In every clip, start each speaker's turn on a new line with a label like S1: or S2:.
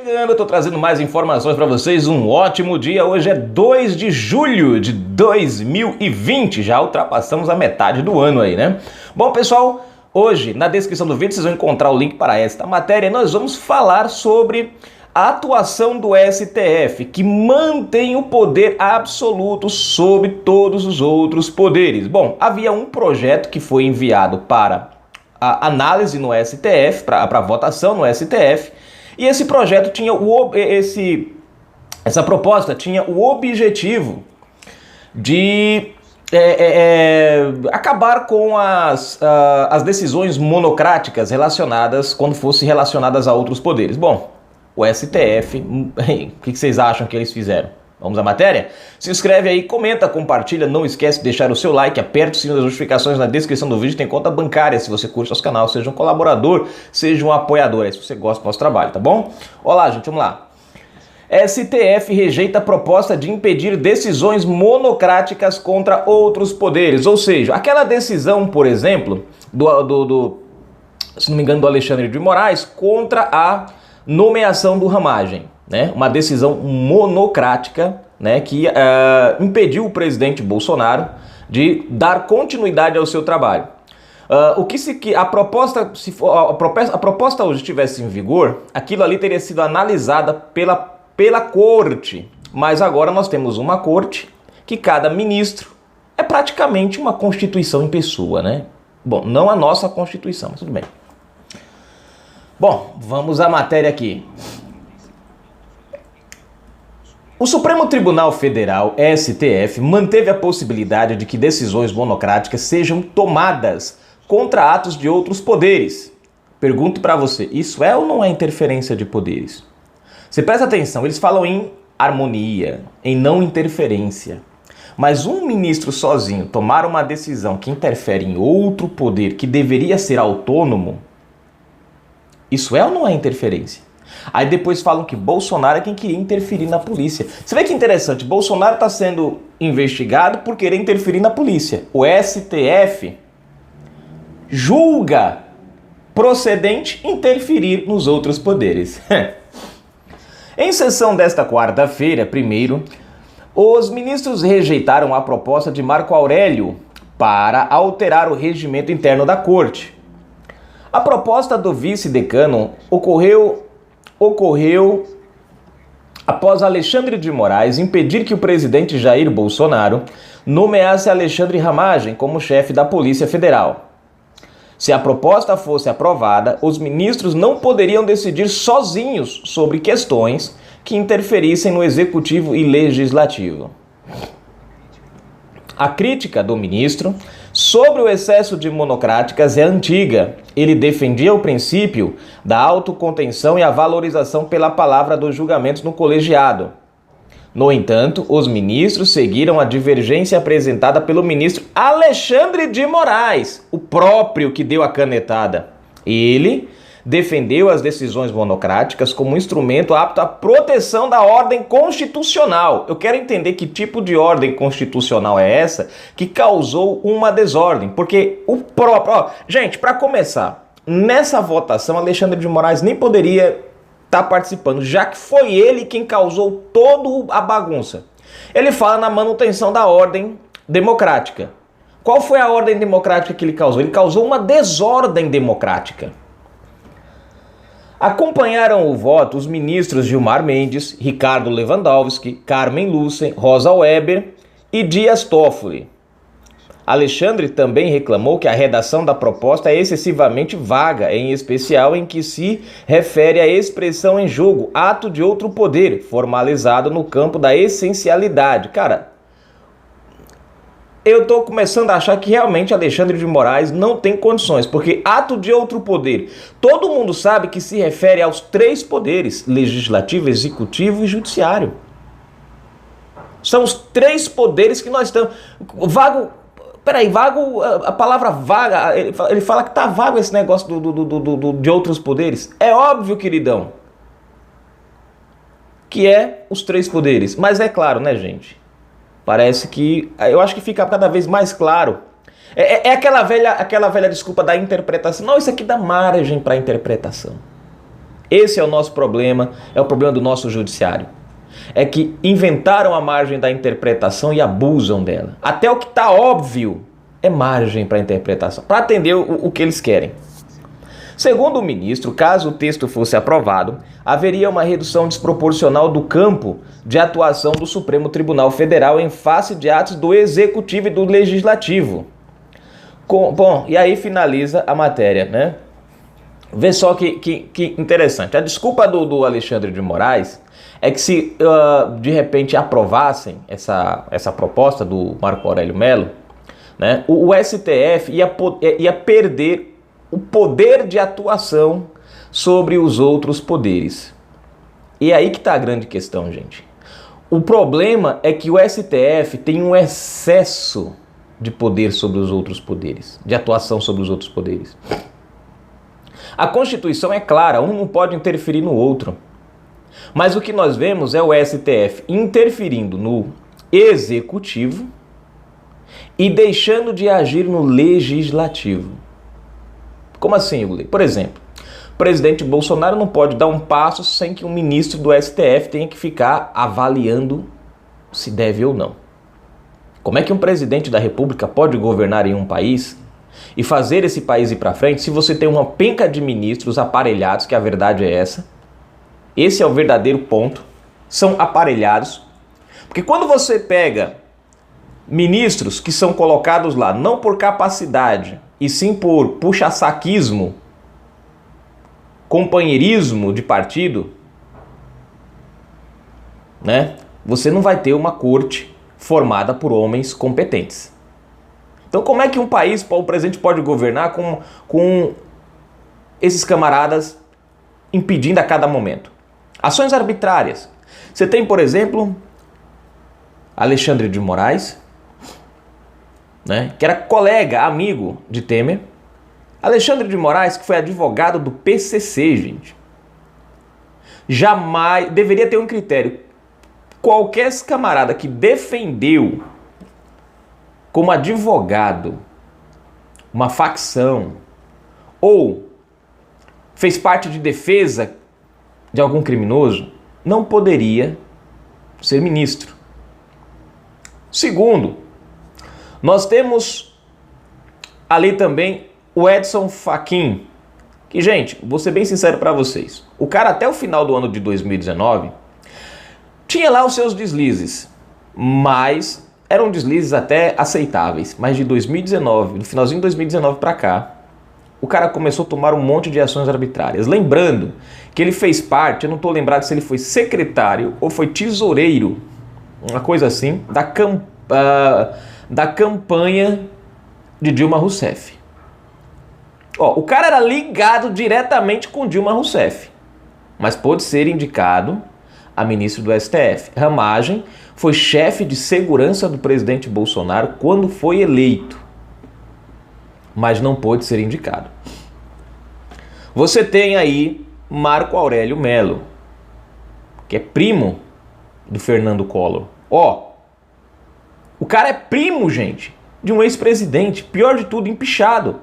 S1: Eu tô trazendo mais informações para vocês, um ótimo dia. Hoje é 2 de julho de 2020, já ultrapassamos a metade do ano aí, né? Bom, pessoal, hoje na descrição do vídeo vocês vão encontrar o link para esta matéria. Nós vamos falar sobre a atuação do STF, que mantém o poder absoluto sobre todos os outros poderes. Bom, havia um projeto que foi enviado para a análise no STF, para votação no STF, e esse projeto tinha essa proposta tinha o objetivo de acabar com as decisões monocráticas relacionadas, quando fossem relacionadas a outros poderes. Bom, o STF, o que vocês acham que eles fizeram? Vamos à matéria? Se inscreve aí, comenta, compartilha, não esquece de deixar o seu like, aperta o sininho das notificações na descrição do vídeo, tem conta bancária se você curte nosso canal, seja um colaborador, seja um apoiador, aí se você gosta do nosso trabalho, tá bom? Olá, gente, vamos lá. STF rejeita a proposta de impedir decisões monocráticas contra outros poderes, ou seja, aquela decisão, por exemplo, se não me engano, do Alexandre de Moraes contra a nomeação do Ramagem, né? Uma decisão monocrática, né, que impediu o presidente Bolsonaro de dar continuidade ao seu trabalho. A proposta hoje estivesse em vigor, aquilo ali teria sido analisada pela corte, mas agora nós temos uma corte que cada ministro é praticamente uma constituição em pessoa, né? Bom, não a nossa constituição, mas tudo bem. Bom, vamos à matéria aqui. O Supremo Tribunal Federal, STF, manteve a possibilidade de que decisões monocráticas sejam tomadas contra atos de outros poderes. Pergunto para você, isso é ou não é interferência de poderes? Você presta atenção, eles falam em harmonia, em não interferência. Mas um ministro sozinho tomar uma decisão que interfere em outro poder que deveria ser autônomo, isso é ou não é interferência? Aí depois falam que Bolsonaro é quem queria interferir na polícia. Você vê que interessante, Bolsonaro está sendo investigado por querer interferir na polícia. O STF julga procedente interferir nos outros poderes. Em sessão desta quarta-feira, os ministros rejeitaram a proposta de Marco Aurélio para alterar o regimento interno da corte. A proposta do vice-decano ocorreu após Alexandre de Moraes impedir que o presidente Jair Bolsonaro nomeasse Alexandre Ramagem como chefe da Polícia Federal. Se a proposta fosse aprovada, os ministros não poderiam decidir sozinhos sobre questões que interferissem no executivo e legislativo. A crítica do ministro sobre o excesso de monocráticas é antiga. Ele defendia o princípio da autocontenção e a valorização pela palavra dos julgamentos no colegiado. No entanto, os ministros seguiram a divergência apresentada pelo ministro Alexandre de Moraes, o próprio que deu a canetada. Ele defendeu as decisões monocráticas como um instrumento apto à proteção da ordem constitucional. Eu quero entender que tipo de ordem constitucional é essa que causou uma desordem, porque o próprio... gente, para começar, nessa votação, Alexandre de Moraes nem poderia estar participando, já que foi ele quem causou toda a bagunça. Ele fala na manutenção da ordem democrática. Qual foi a ordem democrática que ele causou? Ele causou uma desordem democrática. Acompanharam o voto os ministros Gilmar Mendes, Ricardo Lewandowski, Carmen Lúcia, Rosa Weber e Dias Toffoli. Alexandre também reclamou que a redação da proposta é excessivamente vaga, em especial em que se refere à expressão em jogo, ato de outro poder, formalizado no campo da essencialidade. Cara, eu tô começando a achar que realmente Alexandre de Moraes não tem condições, porque ato de outro poder, todo mundo sabe que se refere aos três poderes, legislativo, executivo e judiciário. São os três poderes que nós estamos... vago, a palavra vaga, ele fala que tá vago esse negócio de outros poderes. É óbvio, queridão, que é os três poderes, mas é claro, né, gente? Parece que... eu acho que fica cada vez mais claro. É aquela velha desculpa da interpretação. Não, isso aqui dá margem para interpretação. Esse é o nosso problema, é o problema do nosso judiciário. É que inventaram a margem da interpretação e abusam dela. Até o que está óbvio é margem para interpretação, para atender o que eles querem. Segundo o ministro, caso o texto fosse aprovado, haveria uma redução desproporcional do campo de atuação do Supremo Tribunal Federal em face de atos do Executivo e do Legislativo. Bom, e aí finaliza a matéria, né? Vê só que interessante. A desculpa do Alexandre de Moraes é que se de repente aprovassem essa proposta do Marco Aurélio Mello, né, o STF ia perder o poder de atuação sobre os outros poderes. E é aí que está a grande questão, gente. O problema é que o STF tem um excesso de poder sobre os outros poderes, de atuação sobre os outros poderes. A Constituição é clara, um não pode interferir no outro. Mas o que nós vemos é o STF interferindo no Executivo e deixando de agir no Legislativo. Como assim, Yuli? Por exemplo, o presidente Bolsonaro não pode dar um passo sem que um ministro do STF tenha que ficar avaliando se deve ou não. Como é que um presidente da República pode governar em um país e fazer esse país ir para frente se você tem uma penca de ministros aparelhados, que a verdade é essa? Esse é o verdadeiro ponto. São aparelhados. Porque quando você pega ministros que são colocados lá não por capacidade, e sim por puxa-saquismo, companheirismo de partido, né? Você não vai ter uma corte formada por homens competentes. Então como é que um país, o presidente pode governar com esses camaradas impedindo a cada momento? Ações arbitrárias. Você tem, por exemplo, Alexandre de Moraes, né, que era colega, amigo de Temer. Alexandre de Moraes, que foi advogado do PCC, gente. Jamais deveria ter um critério. Qualquer camarada que defendeu como advogado uma facção ou fez parte de defesa de algum criminoso, não poderia ser ministro. Segundo, nós temos ali também o Edson Fachin, que, gente, vou ser bem sincero para vocês, o cara até o final do ano de 2019 tinha lá os seus deslizes, mas eram deslizes até aceitáveis. Mas de 2019, no finalzinho de 2019 para cá, o cara começou a tomar um monte de ações arbitrárias. Lembrando que ele fez parte, eu não estou lembrado se ele foi secretário ou foi tesoureiro, uma coisa assim, da campanha de Dilma Rousseff. O cara era ligado diretamente com Dilma Rousseff, mas pôde ser indicado a ministro do STF. Ramagem foi chefe de segurança do presidente Bolsonaro quando foi eleito, mas não pôde ser indicado. Você tem aí Marco Aurélio Mello, que é primo do Fernando Collor. O cara é primo, gente, de um ex-presidente, pior de tudo, empichado.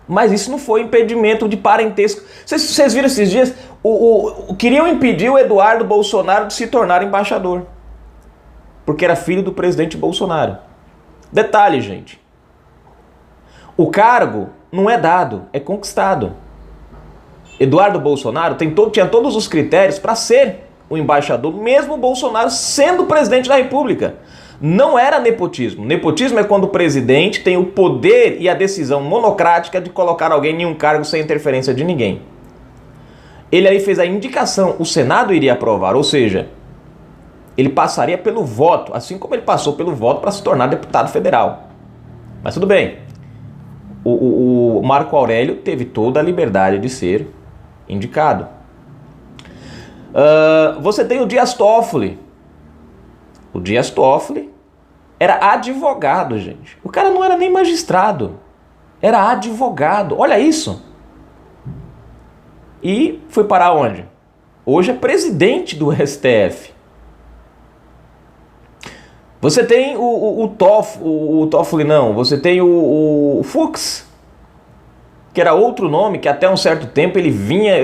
S1: Mas isso não foi impedimento de parentesco. Vocês viram esses dias? Queriam impedir o Eduardo Bolsonaro de se tornar embaixador, porque era filho do presidente Bolsonaro. Detalhe, gente. O cargo não é dado, é conquistado. Eduardo Bolsonaro tinha todos os critérios para ser o embaixador, mesmo o Bolsonaro sendo presidente da República. Não era nepotismo. Nepotismo é quando o presidente tem o poder e a decisão monocrática de colocar alguém em um cargo sem interferência de ninguém. Ele aí fez a indicação, o Senado iria aprovar, ou seja, ele passaria pelo voto, assim como ele passou pelo voto para se tornar deputado federal. Mas tudo bem. O Marco Aurélio teve toda a liberdade de ser indicado. Você tem o Dias Toffoli. O Dias Toffoli era advogado, gente. O cara não era nem magistrado. Era advogado. Olha isso. E foi parar onde? Hoje é presidente do STF. Você tem o Toffoli, não. Você tem o Fux. que era outro nome, que até um certo tempo ele vinha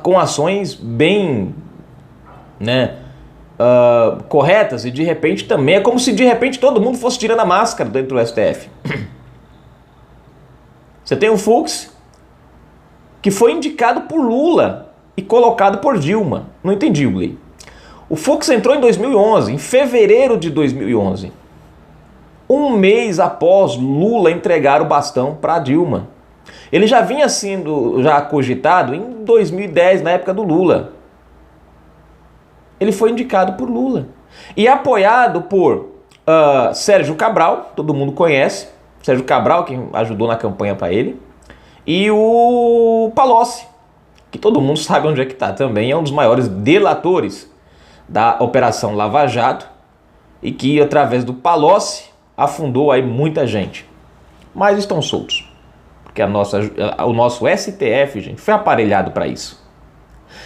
S1: com ações bem, né, corretas, e de repente também é como se de repente todo mundo fosse tirando a máscara dentro do STF. Você tem o Fux, que foi indicado por Lula e colocado por Dilma. Não entendi, Glee. O Fux entrou em 2011, em fevereiro de 2011. Um mês após Lula entregar o bastão para Dilma. Ele já vinha sendo cogitado em 2010, na época do Lula. Ele foi indicado por Lula. E apoiado por Sérgio Cabral, todo mundo conhece. Sérgio Cabral, que ajudou na campanha para ele. E o Palocci, que todo mundo sabe onde é que está também. É um dos maiores delatores da Operação Lava Jato. E que, através do Palocci, afundou aí muita gente. Mas estão soltos. Porque o nosso STF, gente, foi aparelhado para isso.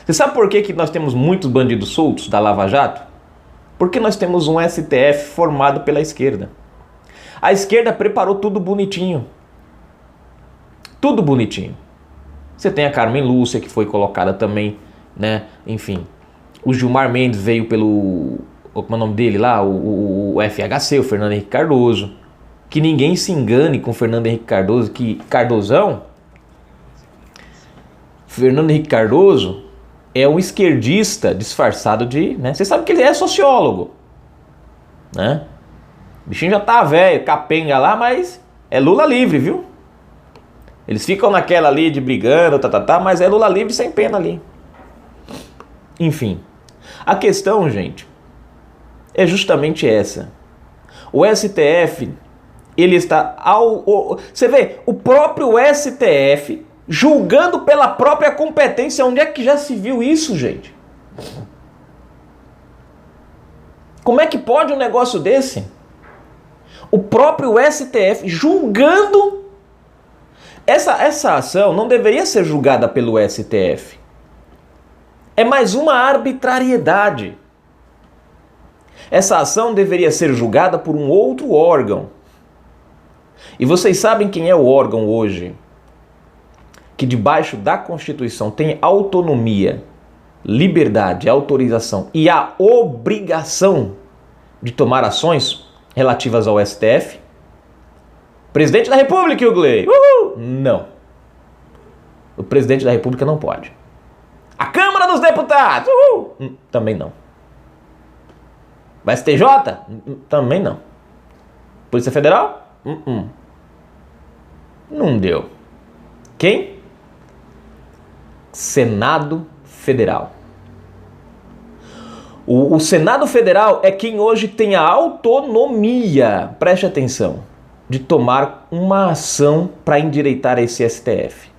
S1: Você sabe por que nós temos muitos bandidos soltos da Lava Jato? Porque nós temos um STF formado pela esquerda. A esquerda preparou tudo bonitinho. Tudo bonitinho. Você tem a Carmen Lúcia, que foi colocada também, né? Enfim, o Gilmar Mendes veio pelo... Como é o nome dele lá? O FHC, o Fernando Henrique Cardoso. Que ninguém se engane com o Fernando Henrique Cardoso, que Fernando Henrique Cardoso é um esquerdista disfarçado de... né? Você sabe que ele é sociólogo, né? O bichinho já tá velho, capenga lá, mas é Lula livre, viu? Eles ficam naquela ali de brigando, mas é Lula livre sem pena ali. Enfim, a questão, gente, é justamente essa. O STF, ele está você vê, o próprio STF julgando pela própria competência. Onde é que já se viu isso, gente? Como é que pode um negócio desse? O próprio STF julgando. Essa ação não deveria ser julgada pelo STF. É mais uma arbitrariedade. Essa ação deveria ser julgada por um outro órgão. E vocês sabem quem é o órgão hoje que debaixo da Constituição tem autonomia, liberdade, autorização e a obrigação de tomar ações relativas ao STF? Presidente da República, Ugley! Não. O presidente da República não pode. A Câmara dos Deputados! Também não. O STJ? Também não. Polícia Federal? Não deu. Quem? Senado Federal. O Senado Federal é quem hoje tem a autonomia, preste atenção, de tomar uma ação para endireitar esse STF.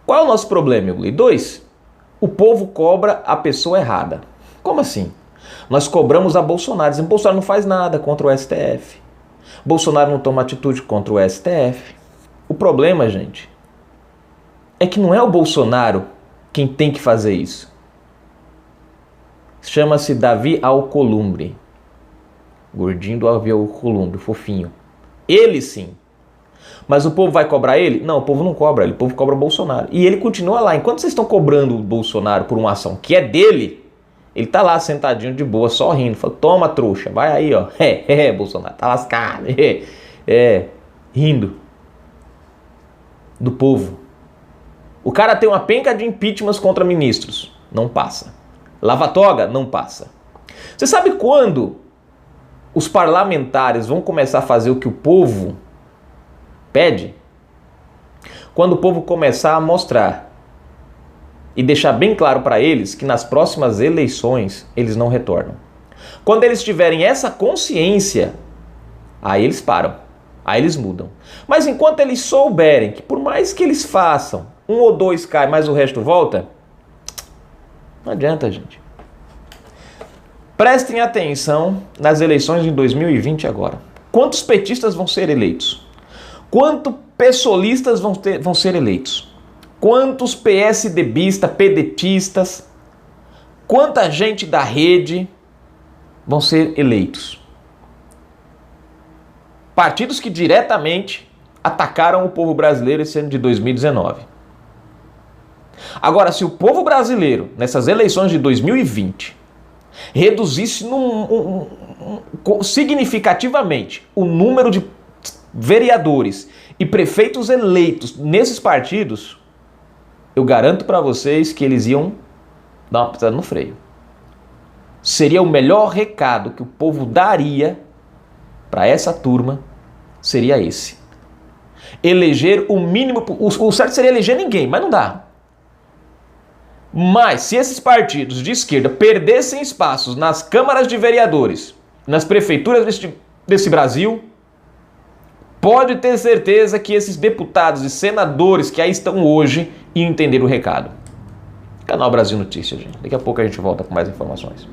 S1: Qual é o nosso problema, Eugli? 2. O povo cobra a pessoa errada. Como assim? Nós cobramos a Bolsonaro, dizendo que Bolsonaro não faz nada contra o STF. Bolsonaro não toma atitude contra o STF. O problema, gente, é que não é o Bolsonaro quem tem que fazer isso. Chama-se Davi Alcolumbre. Gordinho do Davi Alcolumbre, fofinho. Ele sim. Mas o povo vai cobrar ele? Não, o povo não cobra ele, o povo cobra o Bolsonaro. E ele continua lá. Enquanto vocês estão cobrando o Bolsonaro por uma ação que é dele, ele tá lá sentadinho de boa, só rindo. Fala, toma trouxa, vai aí, ó. Bolsonaro, tá lascado. Rindo do povo. O cara tem uma penca de impeachments contra ministros. Não passa. Lava-toga? Não passa. Você sabe quando os parlamentares vão começar a fazer o que o povo pede? Quando o povo começar a mostrar e deixar bem claro para eles que nas próximas eleições eles não retornam. Quando eles tiverem essa consciência, aí eles param, aí eles mudam. Mas enquanto eles souberem que por mais que eles façam, 1 ou 2 cai, mas o resto volta, não adianta, gente. Prestem atenção nas eleições de 2020 agora. Quantos petistas vão ser eleitos? Quantos pessoalistas vão ser eleitos? Quantos PSDBistas, pedetistas, quanta gente da rede vão ser eleitos? Partidos que diretamente atacaram o povo brasileiro esse ano de 2019. Agora, se o povo brasileiro, nessas eleições de 2020, reduzisse significativamente o número de vereadores e prefeitos eleitos nesses partidos, eu garanto para vocês que eles iam dar uma pisada no freio. Seria o melhor recado que o povo daria para essa turma, seria esse. Eleger o mínimo, o certo seria eleger ninguém, mas não dá. Mas se esses partidos de esquerda perdessem espaços nas câmaras de vereadores, nas prefeituras desse Brasil, pode ter certeza que esses deputados e senadores que aí estão hoje iam entender o recado. Canal Brasil Notícias, gente. Daqui a pouco a gente volta com mais informações.